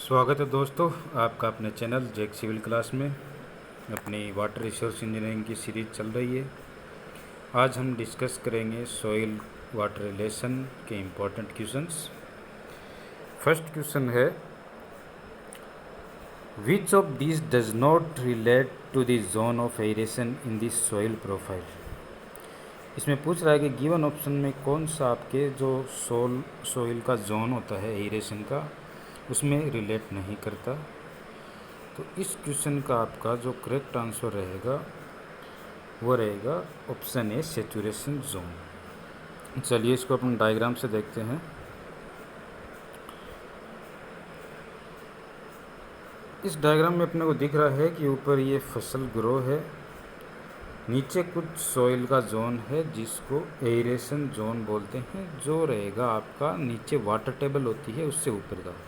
स्वागत है दोस्तों आपका अपने चैनल जेक सिविल क्लास में। अपनी वाटर रिसोर्स इंजीनियरिंग की सीरीज़ चल रही है। आज हम डिस्कस करेंगे सॉइल वाटर रिलेशन के इम्पोर्टेंट क्वेश्चंस। फर्स्ट क्वेश्चन है, which of this does not relate to the zone of aeration in the soil profile. इसमें पूछ रहा है कि गिवन ऑप्शन में कौन सा आपके जो सॉइल का जोन होता है एरेशन का उसमें रिलेट नहीं करता। तो इस क्वेश्चन का आपका जो करेक्ट आंसर रहेगा वो रहेगा ऑप्शन ए, सैचुरेशन जोन। चलिए इसको अपन डायग्राम से देखते हैं। इस डायग्राम में अपने को दिख रहा है कि ऊपर ये फसल ग्रो है, नीचे कुछ सॉइल का जोन है जिसको एरेशन जोन बोलते हैं, जो रहेगा आपका नीचे वाटर टेबल होती है उससे ऊपर का।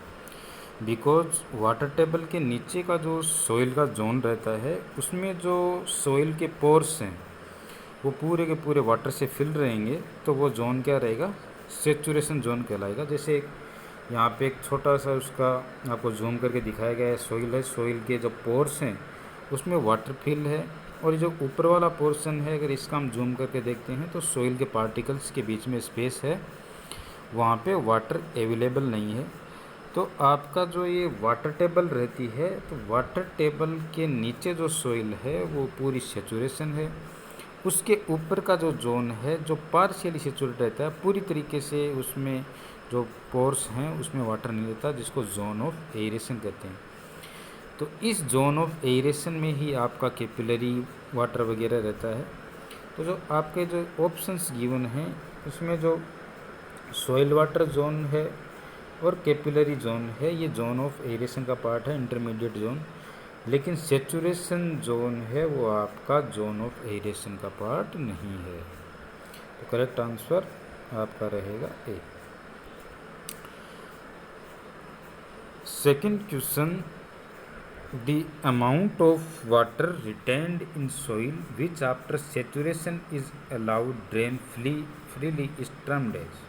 बिकॉज वाटर टेबल के नीचे का जो सॉइल का जोन रहता है उसमें जो सॉइल के पोर्स हैं वो पूरे के पूरे वाटर से फिल रहेंगे, तो वो जोन क्या रहेगा, सेचुरेशन जोन कहलाएगा। जैसे यहाँ पे एक छोटा सा उसका आपको जूम करके दिखाया गया है, सॉइल है, सॉइल के जो पोर्स हैं उसमें वाटर फिल है, और ये जो ऊपर वाला पोर्शन है अगर इसका हम जूम करके देखते हैं तो सॉइल के पार्टिकल्स के बीच में स्पेस है, वहाँ पे वाटर अवेलेबल नहीं है। तो आपका जो ये वाटर टेबल रहती है, तो वाटर टेबल के नीचे जो सॉइल है वो पूरी सेचुरेशन है, उसके ऊपर का जो जोन है जो पार्शियली सेचुरेट रहता है, पूरी तरीके से उसमें जो पोर्स हैं उसमें वाटर नहीं रहता, जिसको जोन ऑफ एरेशन कहते हैं। तो इस जोन ऑफ एरेशन में ही आपका कैपिलरी वाटर वगैरह रहता है। तो जो आपके जो ऑप्शंस गिवन हैं उसमें जो सॉइल वाटर जोन है और कैपिलरी जोन है, ये जोन ऑफ एरेशन का पार्ट है, इंटरमीडिएट जोन। लेकिन सेचुरेशन जोन है वो आपका जोन ऑफ एरेशन का पार्ट नहीं है। तो करेक्ट आंसर आपका रहेगा A. Second question, the amount of water retained in soil which after saturation is allowed drain freely is termed as.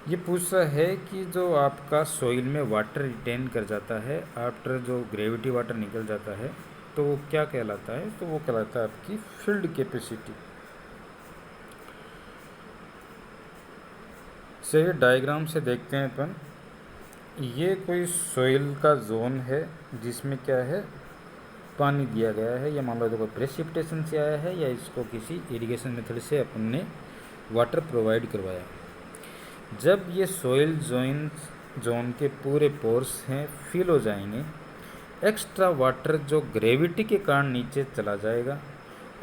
ये पूछ रहा है कि जो आपका सॉइल में वाटर रिटेन कर जाता है आफ्टर जो ग्रेविटी वाटर निकल जाता है तो वो क्या कहलाता है, तो वो कहलाता है आपकी फील्ड कैपेसिटी। चलिए डायग्राम से देखते हैं अपन। ये कोई सॉइल का जोन है जिसमें क्या है, पानी दिया गया है, या मान लो देखो प्रेसिपिटेशन से आया है या इसको किसी इरिगेशन मेथड से अपन ने वाटर प्रोवाइड करवाया। जब ये सॉइल जोन के पूरे पोर्स हैं फिल हो जाएंगे, एक्स्ट्रा वाटर जो ग्रेविटी के कारण नीचे चला जाएगा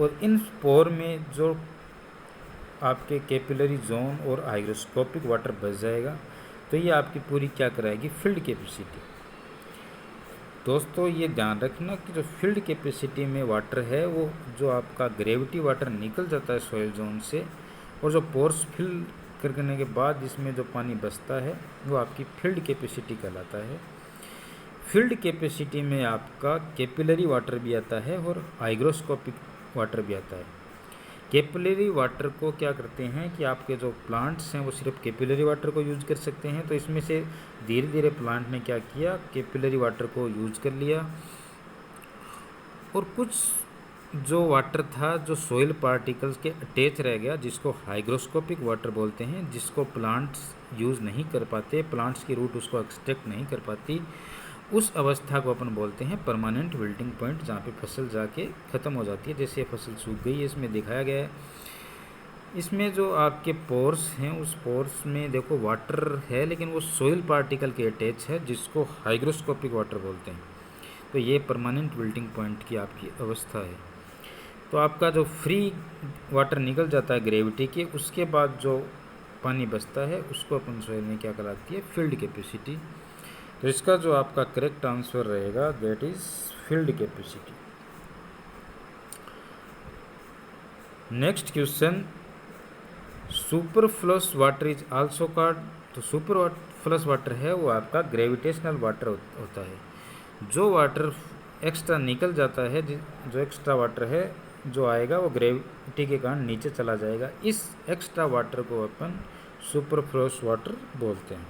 और इन पोर में जो आपके कैपिलरी जोन और हाइग्रोस्कोपिक वाटर बच जाएगा। तो ये आपकी पूरी क्या कराएगी, फील्ड कैपेसिटी। दोस्तों ये ध्यान रखना कि जो फील्ड कैपेसिटी में वाटर है वो जो आपका ग्रेविटी वाटर निकल जाता है सॉइल जोन से, और जो पोर्स फिल करने के बाद जिसमें जो पानी बचता है वो आपकी फील्ड कैपेसिटी कहलाता है। फील्ड कैपेसिटी में आपका कैपिलरी वाटर भी आता है और हाइग्रोस्कोपिक वाटर भी आता है। कैपिलरी वाटर को क्या करते हैं कि आपके जो प्लांट्स हैं वो सिर्फ कैपिलरी वाटर को यूज कर सकते हैं, तो इसमें से धीरे धीरे प्लांट ने क्या किया, कैपिलरी वाटर को यूज कर लिया, और कुछ जो वाटर था जो सॉइल पार्टिकल्स के अटैच रह गया जिसको हाइग्रोस्कोपिक वाटर बोलते हैं, जिसको प्लांट्स यूज़ नहीं कर पाते, प्लांट्स की रूट उसको एक्सट्रैक्ट नहीं कर पाती, उस अवस्था को अपन बोलते हैं परमानेंट विल्टिंग पॉइंट, जहाँ पे फसल जाके ख़त्म हो जाती है। जैसे ये फसल सूख गई है, इसमें दिखाया गया है। इसमें जो आपके पोर्स हैं उस पोर्स में देखो वाटर है लेकिन वो सॉइल पार्टिकल के अटैच है, जिसको हाइग्रोस्कोपिक वाटर बोलते हैं। तो ये परमानेंट विल्टिंग पॉइंट की आपकी अवस्था है। तो आपका जो फ्री वाटर निकल जाता है ग्रेविटी के, उसके बाद जो पानी बचता है उसको अपन सॉइल में क्या कहलाती है, फील्ड कैपेसिटी। तो इसका जो आपका करेक्ट आंसर रहेगा that is field capacity. Next question, superfluous water is also called. तो सुपरफ्लस वाटर है वो आपका ग्रेविटेशनल वाटर होता है। जो वाटर एक्स्ट्रा निकल जाता है, जो एक्स्ट्रा वाटर है जो आएगा वो ग्रेविटी के कारण नीचे चला जाएगा, इस एक्स्ट्रा वाटर को अपन सुपरफ्लस वाटर बोलते हैं।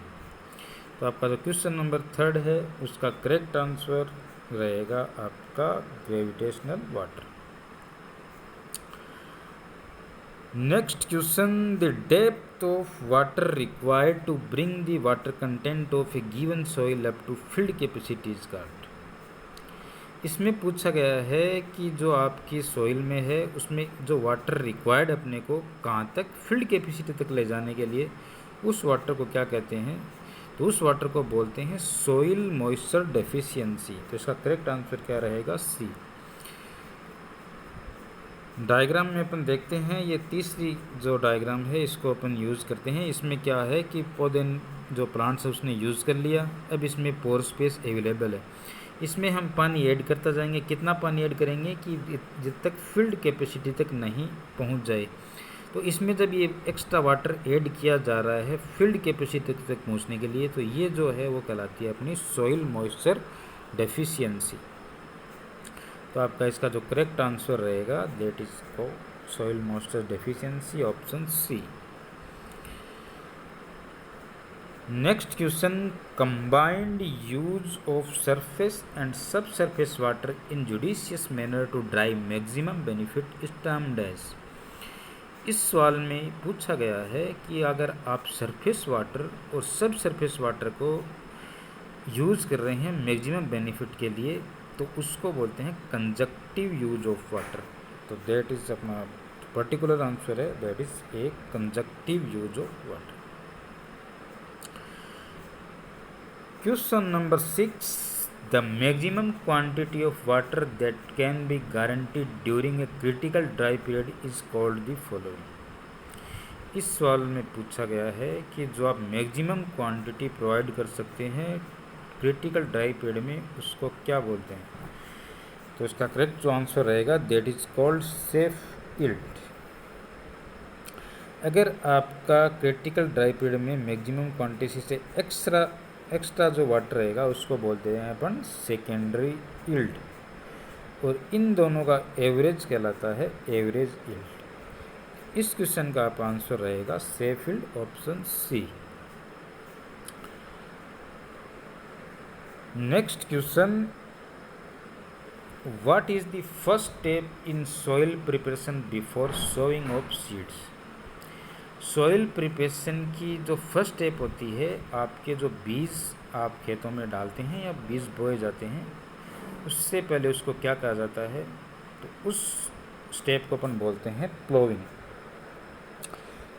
तो आपका जो क्वेश्चन नंबर 3 है उसका करेक्ट आंसर रहेगा आपका gravitational water. Next question, the depth of water required to bring the water content of a given soil up to field capacity is called. इसमें पूछा गया है कि जो आपकी सॉइल में है उसमें जो वाटर रिक्वायर्ड अपने को कहाँ तक फील्ड कैपेसिटी तक ले जाने के लिए, उस वाटर को क्या कहते हैं, तो उस वाटर को बोलते हैं सॉइल मॉइस्चर डेफिशिएंसी। तो इसका करेक्ट आंसर क्या रहेगा, सी। डायग्राम में अपन देखते हैं, ये तीसरी जो डायग्राम है इसको अपन यूज़ करते हैं। इसमें क्या है कि पौधे जो प्लांट्स है उसने यूज़ कर लिया, अब इसमें पोर स्पेस अवेलेबल है। इसमें हम पानी ऐड करता जाएंगे। कितना पानी ऐड करेंगे कि जब तक फील्ड कैपेसिटी तक नहीं पहुंच जाए। तो इसमें जब ये एक्स्ट्रा वाटर ऐड किया जा रहा है फील्ड कैपेसिटी तक पहुंचने के लिए, तो ये जो है वो कहलाती है अपनी सॉइल मॉइस्चर डेफिशिएंसी। तो आपका इसका जो करेक्ट आंसर रहेगा दैट इज को soil moisture deficiency, option C. Next question, combined use of surface and subsurface water in judicious manner to drive maximum benefit is termed as. इस सवाल में पूछा गया है कि अगर आप सरफेस वाटर और सब सरफेस वाटर को यूज़ कर रहे हैं मैक्सिमम बेनिफिट के लिए, तो उसको बोलते हैं कंजक्टिव यूज ऑफ वाटर। तो दैट इज अपना पर्टिकुलर आंसर है, that is a conjunctive use of water. Question number 6, the maximum quantity of water that can be guaranteed during a critical dry period is called the following। इस सवाल में पूछा गया है कि जो आप मैक्सिमम क्वांटिटी प्रोवाइड कर सकते हैं क्रिटिकल ड्राई पीरियड में, उसको क्या बोलते हैं। तो इसका करेक्ट जो आंसर रहेगा that is called safe yield. अगर आपका क्रिटिकल ड्राई पीरियड में मैक्सिमम क्वांटिटी से एक्स्ट्रा जो वाटर रहेगा उसको बोलते हैं अपन सेकेंडरी यील्ड, और इन दोनों का एवरेज कहलाता है एवरेज यील्ड। इस क्वेश्चन का आप आंसर रहेगा safe yield, option C. Next question, what is the first step in soil preparation before sowing of seeds. Soil preparation की जो फर्स्ट स्टेप होती है, आपके जो बीज आप खेतों में डालते हैं या बीज बोए जाते हैं, उससे पहले उसको क्या कहा जाता है, तो उस स्टेप को अपन बोलते हैं ploughing.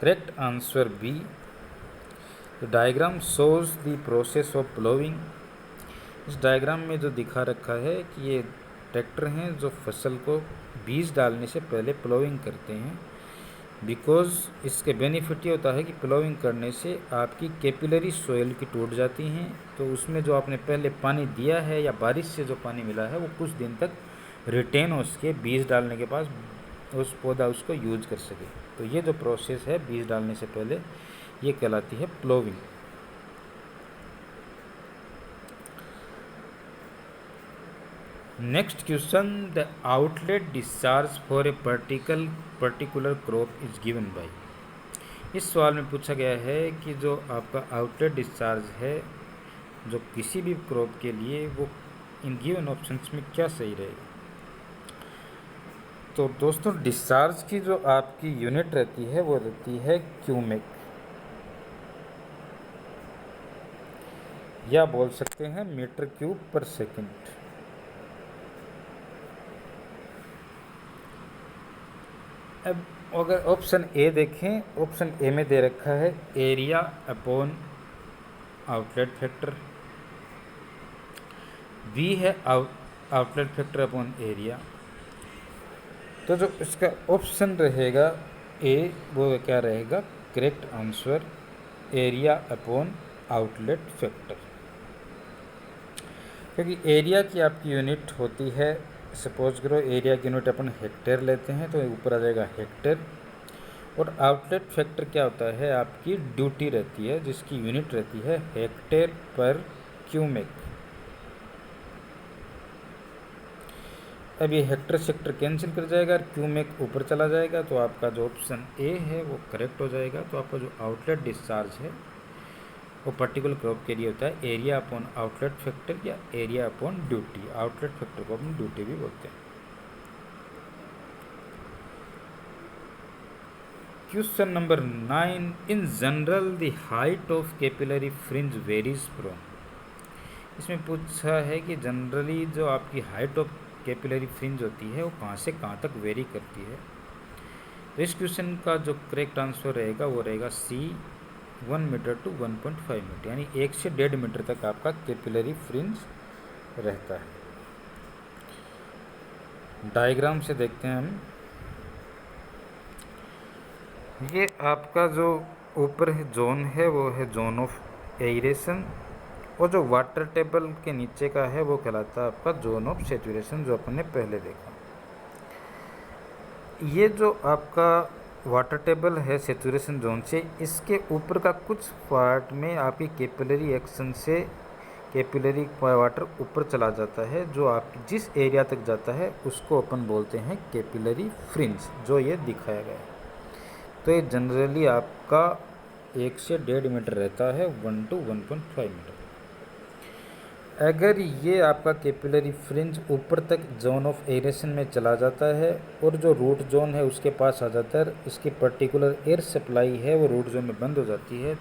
Correct answer B. The diagram shows the process of ploughing. इस डायग्राम में जो दिखा रखा है कि ये ट्रैक्टर हैं जो फसल को बीज डालने से पहले प्लोइंग करते हैं। बिकॉज इसके बेनिफिट ये होता है कि प्लोइंग करने से आपकी कैपिलरी सॉइल की टूट जाती हैं, तो उसमें जो आपने पहले पानी दिया है या बारिश से जो पानी मिला है वो कुछ दिन तक रिटेन हो सके, बीज डालने के पास उस पौधा उसको यूज कर सके। तो ये जो प्रोसेस है बीज डालने से पहले, ये कहलाती है ploughing. Next question, the outlet discharge for a particular crop is given by. इस सवाल में पूछा गया है कि जो आपका आउटलेट डिस्चार्ज है जो किसी भी क्रॉप के लिए, वो इन गिवन ऑप्शंस में क्या सही रहेगा। तो दोस्तों, डिस्चार्ज की जो आपकी यूनिट रहती है वो रहती है क्यूमेक, या बोल सकते हैं मीटर क्यूब पर सेकेंड। अब अगर ऑप्शन ए देखें, ऑप्शन ए में दे रखा है area upon outlet factor, B है आउटलेट फैक्टर अपॉन एरिया। तो जो इसका ऑप्शन रहेगा ए, वो क्या रहेगा correct answer, area upon outlet factor. क्योंकि एरिया की आपकी यूनिट होती है, सपोज करो एरिया की यूनिट अपन हेक्टेयर लेते हैं तो ऊपर आ जाएगा हेक्टेयर, और आउटलेट फैक्टर क्या होता है, आपकी ड्यूटी रहती है जिसकी यूनिट रहती है हेक्टेयर पर क्यूमेक। अब ये हेक्टर सेक्टर कैंसिल कर जाएगा और क्यूमेक ऊपर चला जाएगा, तो आपका जो ऑप्शन ए है वो करेक्ट हो जाएगा। तो आपका जो आउटलेट डिस्चार्ज है वो पर्टिकुलर क्रॉप के लिए होता है एरिया अपॉन आउटलेट फैक्टर या area upon duty. Outlet factor को अपन ड्यूटी भी बोलते हैं। Question number 9, in general the height of capillary fringe varies from. इसमें पूछा है कि जनरली जो आपकी हाइट ऑफ कैपिलरी फ्रिंज होती है वो कहाँ से कहाँ तक वेरी करती है। तो इस क्वेश्चन का जो करेक्ट आंसर रहेगा वो रहेगा सी, 1 मीटर टू 1.5 मीटर, यानी 1 से 1.5 मीटर तक आपका कैपिलरी फ्रिंज रहता है। डायग्राम से देखते हैं हम। ये आपका जो ऊपर है जोन है वो है जोन ऑफ एरेशन, और जो वाटर टेबल के नीचे का है वो कहलाता है आपका जोन ऑफ सेचुरेशन, जो अपन ने पहले देखा। ये जो आपका वाटर टेबल है सेचुरेशन जोन से, इसके ऊपर का कुछ पार्ट में आपकी कैपिलरी एक्शन से कैपिलरी वाटर ऊपर चला जाता है। जो आप जिस एरिया तक जाता है उसको अपन बोलते हैं कैपिलरी फ्रिंज, जो ये दिखाया गया है। तो ये जनरली आपका 1 से 1.5 मीटर रहता है, 1 to 1.5 मीटर। अगर ये आपका कैपिलरी फ्रिंज ऊपर तक जोन ऑफ एरेशन में चला जाता है और जो रूट जोन है उसके पास आ जाता है, इसकी पर्टिकुलर एयर सप्लाई है वो रूट जोन में बंद हो जाती है,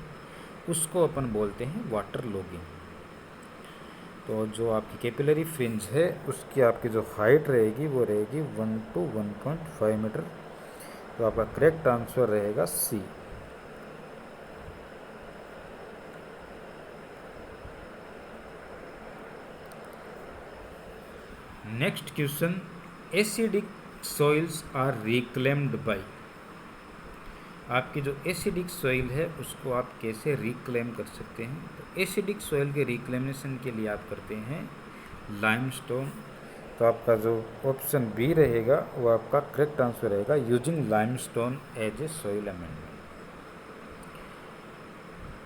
उसको अपन बोलते हैं वाटर लॉगिंग। तो जो आपकी कैपिलरी फ्रिंज है उसकी आपकी जो हाइट रहेगी वो रहेगी 1 to 1.5 मीटर। तो आपका करेक्ट आंसर रहेगा C. Next question, acidic soils are reclaimed by. आपकी जो एसिडिक सॉइल है उसको आप कैसे रिक्लेम कर सकते हैं। तो एसिडिक सॉइल के रिक्लेमेशन के लिए आप करते हैं लाइमस्टोन। तो आपका जो ऑप्शन बी रहेगा वो आपका करेक्ट आंसर रहेगा, using limestone as a soil amendment.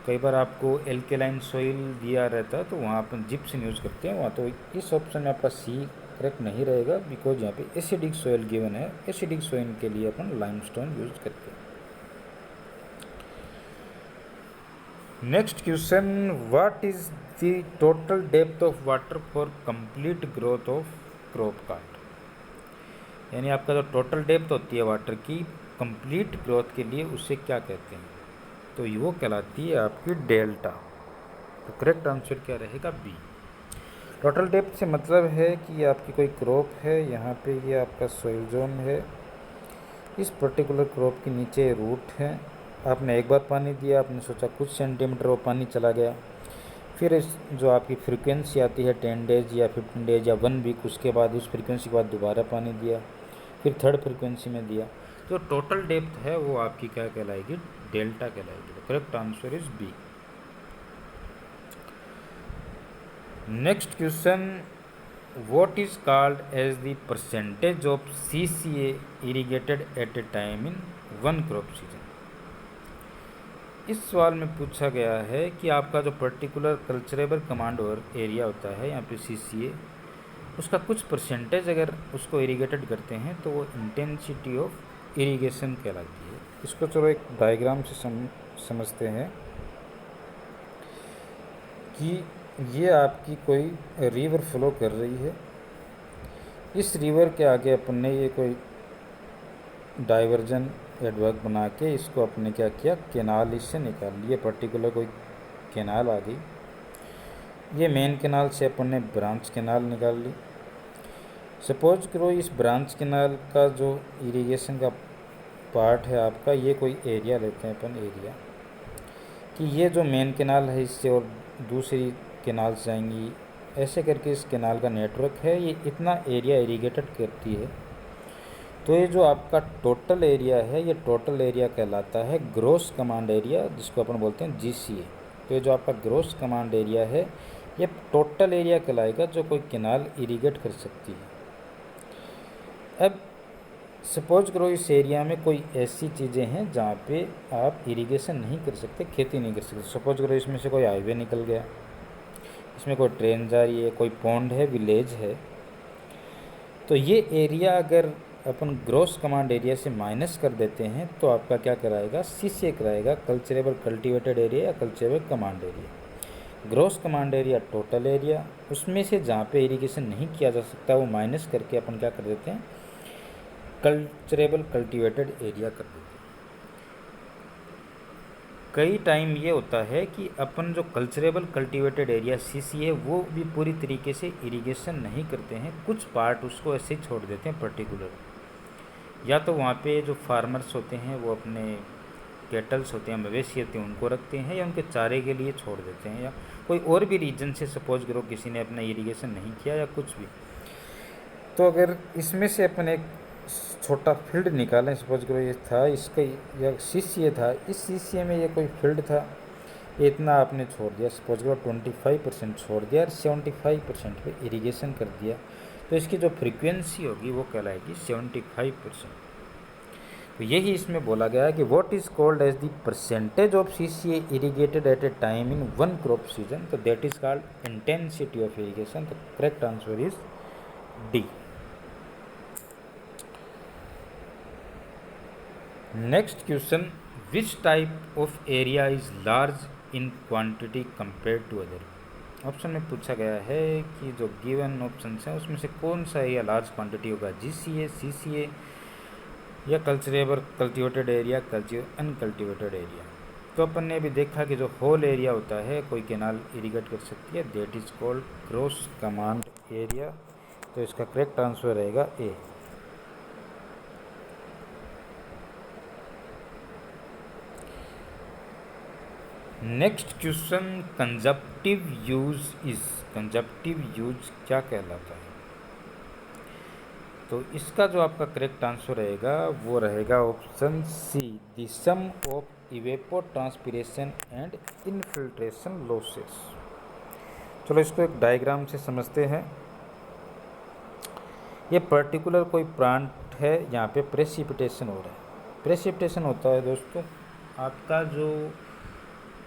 कई बार आपको एल्केलाइन सॉइल दिया रहता है तो वहाँ अपन जिप्सम यूज़ करते हैं, वहाँ तो इस ऑप्शन में आपका सी करेक्ट नहीं रहेगा, बिकॉज यहाँ पे एसिडिक सॉइल गिवन है। एसिडिक सॉइल के लिए अपन लाइमस्टोन यूज करते हैं। Next question, what is the total depth of water for complete growth of crop card. यानी आपका जो टोटल डेप्थ होती है वाटर की कंप्लीट ग्रोथ के लिए उसे क्या कहते हैं। तो वो कहलाती है आपकी डेल्टा। तो करेक्ट आंसर क्या रहेगा, बी। टोटल डेप्थ से मतलब है कि आपकी कोई क्रॉप है, यहाँ पे ये आपका सॉइल जोन है, इस पर्टिकुलर क्रॉप के नीचे रूट है, आपने एक बार पानी दिया, आपने सोचा कुछ सेंटीमीटर वो पानी चला गया, फिर इस जो आपकी फ्रीक्वेंसी आती है 10 डेज या 15 डेज या 1 वीक, उसके बाद उस फ्रीक्वेंसी के बाद दोबारा पानी दिया, फिर थर्ड फ्रीक्वेंसी में दिया, तो टोटल डेप्थ है वो आपकी क्या कहलाएगी, डेल्टा कहलाएगी। तो correct answer is B. Next question, what is called as the percentage of CCA irrigated at a time in one crop season. इस सवाल में पूछा गया है कि आपका जो पर्टिकुलर कल्चरेबल कमांड और एरिया होता है यहाँ पे CCA, उसका कुछ परसेंटेज अगर उसको इरीगेटेड करते हैं तो वो इंटेंसिटी ऑफ इरीगेशन कहलाती है। इसको चलो एक डायग्राम से समझते हैं कि ये आपकी कोई रिवर फ्लो कर रही है, इस रिवर के आगे अपन ने ये कोई डाइवर्जन एडवर्क बना के इसको अपने क्या किया, केनाल इससे निकाल लिए, पर्टिकुलर कोई केनाल आ गई, ये मेन केनाल से अपन ने ब्रांच केनाल निकाल ली। सपोज करो इस ब्रांच केनाल का जो इरिगेशन का पार्ट है आपका, ये कोई एरिया लेते हैं अपन, एरिया कि ये जो मेन केनाल है इससे और दूसरी केनाल जाएंगी, ऐसे करके इस केनाल का नेटवर्क है, ये इतना एरिया इरीगेटेड करती है। तो ये जो आपका टोटल एरिया है, ये टोटल एरिया कहलाता है ग्रॉस कमांड एरिया, जिसको अपन बोलते हैं GCA। तो ये जो आपका ग्रॉस कमांड एरिया है ये टोटल एरिया कहलाएगा जो कोई केनाल इरीगेट कर सकती है। अब सपोज करो इस एरिया में कोई ऐसी चीज़ें हैं जहाँ पे आप इरिगेशन नहीं कर सकते, खेती नहीं कर सकते। सपोज करो इसमें से कोई हाईवे निकल गया, इसमें कोई ट्रेन जा रही है, कोई पॉन्ड है, विलेज है, तो ये एरिया अगर अपन ग्रॉस कमांड एरिया से माइनस कर देते हैं तो आपका क्या कराएगा, CCA कराएगा, कल्चरेबल कल्टीवेटेड एरिया या culturable command area. Gross command area total area, उसमें से जहाँ पे इरिगेशन नहीं किया जा सकता वो माइनस करके अपन क्या कर देते हैं, कल्चरेबल कल्टीवेटेड एरिया कर देते हैं। कई टाइम ये होता है कि अपन जो कल्चरेबल कल्टीवेटेड एरिया CCA वो भी पूरी तरीके से इरिगेशन नहीं करते हैं, कुछ पार्ट उसको ऐसे ही छोड़ देते हैं पर्टिकुलर। या तो वहाँ पे जो फार्मर्स होते हैं वो अपने कैटल्स होते हैं, मवेशी होते हैं, उनको रखते हैं या उनके चारे के लिए छोड़ देते हैं, या कोई और भी रीजन से सपोज करो किसी ने अपना इरिगेशन नहीं किया या कुछ भी। तो अगर इसमें से अपन एक छोटा फील्ड निकालें, सपोज करो ये था इसका या CCA था, इस CCA में ये कोई फील्ड था, ये इतना आपने छोड़ दिया, सपोज करो 25% छोड़ दिया और 75% पे इरिगेशन कर दिया, तो इसकी जो फ्रीक्वेंसी होगी वो कहलाएगी 75%। तो यही इसमें बोला गया है कि what is called as the percentage of CCA irrigated at a time in one crop season, तो that is called intensity of irrigation. The correct answer is D. Next question, which type of area is large in quantity compare to other. Option में पूछा गया है कि जो given option है उसमें से कौन सा एरिया लार्ज क्वांटिटी होगा, GCA, CCA या कल्चरेबल कल्टीवेटेड एरिया, अनकल्टीवेटेड एरिया। तो अपन ने अभी देखा कि जो होल एरिया होता है कोई कैनाल इरीगेट कर सकती है, that is called gross command area. तो इसका करेक्ट आंसर रहेगा A. Next question, consumptive use is, consumptive use क्या कहलाता है। तो इसका जो आपका करेक्ट आंसर रहेगा वो रहेगा option C, the sum of evapotranspiration and infiltration losses. चलो इसको एक डायग्राम से समझते हैं। ये पर्टिकुलर कोई प्लांट है, यहाँ पे प्रेसिपिटेशन हो रहा है। प्रेसिपिटेशन होता है दोस्तों, आपका जो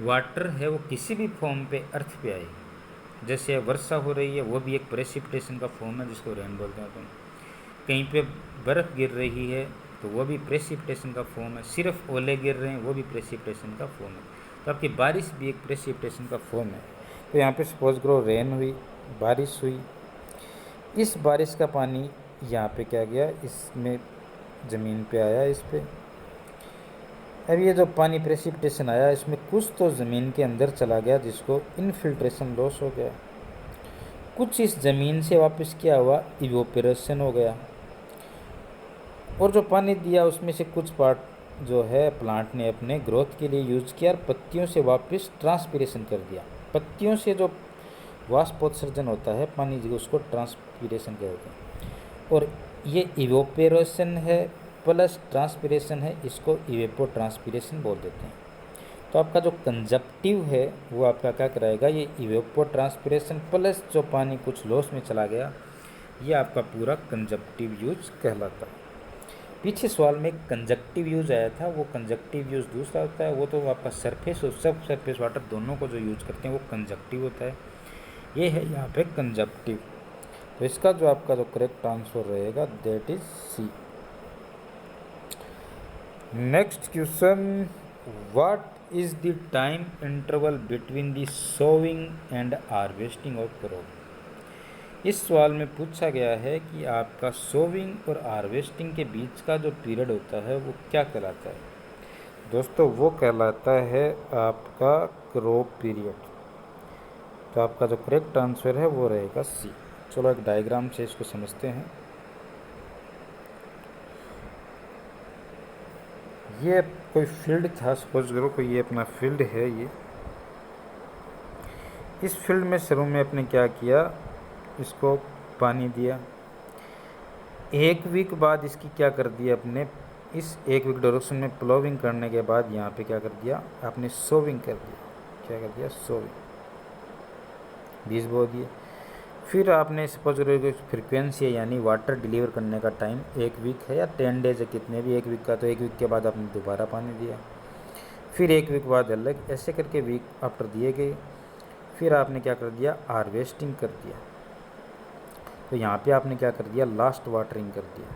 वाटर है वो किसी भी फॉर्म पे अर्थ पे आएगी। जैसे वर्षा हो रही है वो भी एक प्रेसिपिटेशन का फॉर्म है जिसको रेन बोलते हैं अपन। कहीं पे बर्फ़ गिर रही है तो वो भी प्रेसिपिटेशन का फॉर्म है। सिर्फ ओले गिर रहे हैं वो भी प्रेसिपिटेशन का फॉर्म है। तो आपकी बारिश भी एक प्रेसिपिटेशन का फॉर्म है। तो यहाँ पे सपोज करो रेन हुई, बारिश हुई, इस बारिश का पानी यहाँ पे क्या गया, इसमें ज़मीन पे आया इस पे। अब ये जो पानी प्रेसिपिटेशन आया इसमें कुछ तो ज़मीन के अंदर चला गया जिसको इनफिल्ट्रेशन लॉस हो गया, कुछ इस ज़मीन से वापस क्या हुआ, इवोपरेशन हो गया। और जो पानी दिया उसमें से कुछ पार्ट जो है प्लांट ने अपने ग्रोथ के लिए यूज़ किया और पत्तियों से वापस ट्रांसपीरेशन कर दिया। पत्तियों से जो वाष्पोत्सर्जन होता है पानी जी उसको ट्रांसपीरेशन कहते हैं। और ये इवोपरेशन है प्लस ट्रांसपीरेशन है, इसको इवेपोट्रांसपीरेशन बोल देते हैं। तो आपका जो कंजप्टिव है वो आपका क्या कराएगा, ये इवेपोट्रांसपीरेशन प्लस जो पानी कुछ लॉस में चला गया, ये आपका पूरा कंजप्टिव यूज कहलाता है। पीछे सवाल में कंजक्टिव यूज आया था, वो कंजक्टिव यूज दूसरा होता है, वो तो आपका सरफेस और सब सरफेस वाटर दोनों को जो यूज करते हैं वो कंजक्टिव होता है। ये है यहाँ पे कंजप्टिव। तो इसका जो आपका जो करेक्ट आंसर रहेगा that is C. Next question, what is the time interval between the sowing and harvesting of crop. इस सवाल में पूछा गया है कि आपका सोविंग और हार्वेस्टिंग के बीच का जो पीरियड होता है वो क्या कहलाता है। दोस्तों वो कहलाता है आपका क्रॉप पीरियड। तो आपका जो करेक्ट आंसर है वो रहेगा सी। चलो एक डायग्राम से इसको समझते हैं। ये कोई फील्ड था, सपोज करो कोई ये अपना फील्ड है। ये इस फील्ड में शुरू में अपने क्या किया, इसको पानी दिया। एक वीक बाद इसकी क्या कर दिया अपने, इस एक वीक ड्यूरेशन में प्लोविंग करने के बाद यहाँ पे क्या कर दिया आपने, सोविंग कर दिया। क्या कर दिया, सोविंग, बीज बो दिए। फिर आपने सपोज करो फ्रिक्वेंसी है यानी वाटर डिलीवर करने का टाइम एक वीक है या 10 डेज है, कितने भी एक वीक का, तो एक वीक के बाद आपने दोबारा पानी दिया। फिर एक वीक बाद अलग, ऐसे करके वीक आफ्टर दिए गए। फिर आपने क्या कर दिया, हार्वेस्टिंग कर दिया। तो यहाँ पे आपने क्या कर दिया, लास्ट वाटरिंग कर दिया।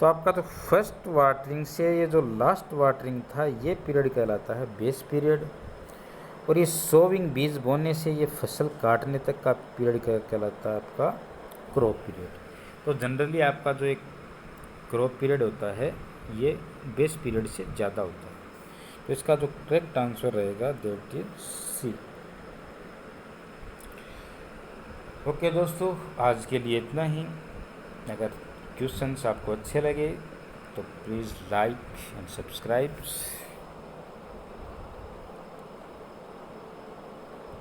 तो आपका तो फर्स्ट वाटरिंग से ये जो लास्ट वाटरिंग था ये पीरियड कहलाता है बेस पीरियड, और ये सोविंग बीज बोने से ये फसल काटने तक का पीरियड कहलाता है आपका क्रॉप पीरियड। तो जनरली आपका जो एक क्रॉप पीरियड होता है ये बेस पीरियड से ज़्यादा होता है। तो इसका जो करेक्ट आंसर रहेगा दैट इज सी। ओके दोस्तों, आज के लिए इतना ही। अगर क्वेश्चंस आपको अच्छे लगे तो प्लीज़ लाइक एंड सब्सक्राइब।